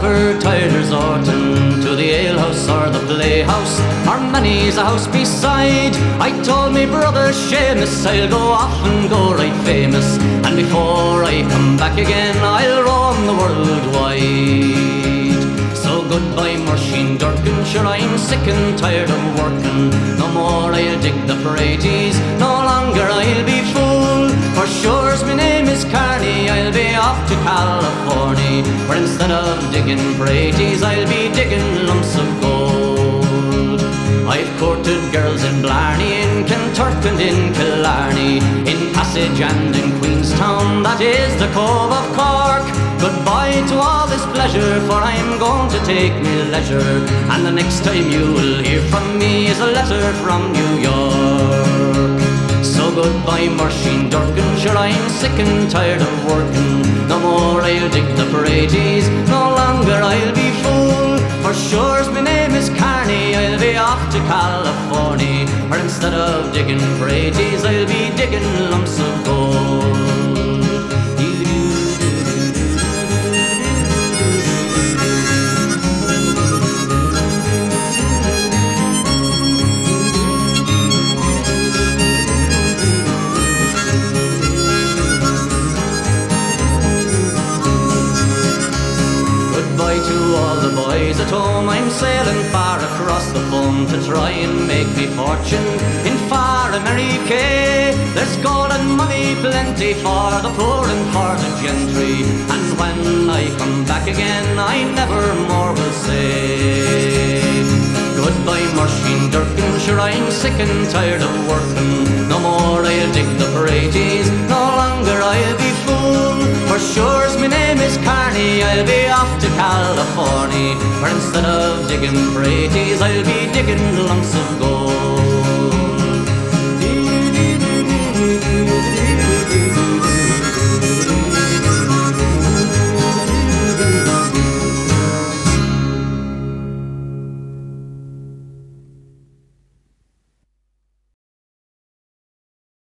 never tired resorting to the alehouse or the playhouse, or many's a house beside. I told me brother Seamus I'll go off and go right famous, and before I come back again I'll roam the world wide. So goodbye Morshin Durkin, sure I'm sick and tired of working. No more I'll dig the praties, no longer I'll be fool. For sure's my name is Carney, I'll be off to California, where instead of digging praties I'll be digging lumps of gold. I've courted girls in Blarney, in Kinturk and in Killarney, in Passage and in Queenstown, that is the Cove of Cork. Goodbye to all this pleasure, for I'm going to take me leisure, and the next time you will hear from me is a letter from New York. So goodbye Morshin Durkin, sure I'm sick and tired of working. No more I'll dig the praties, no longer I'll be fool. For sure's my name is Carney, I'll be off to California, where instead of digging praties I'll be digging lumps of gold. To all the boys at home, I'm sailing far across the foam to try and make me fortune in far America. There's gold and money plenty for the poor and for the gentry, and when I come back again I never more will say goodbye Morshin Durkin, sure I'm sick and tired of working. No more I'll dig the praties, no longer I'll be fool. For sure's my name is Carney, I'll be off to California, where instead of digging praties I'll be digging lumps of gold.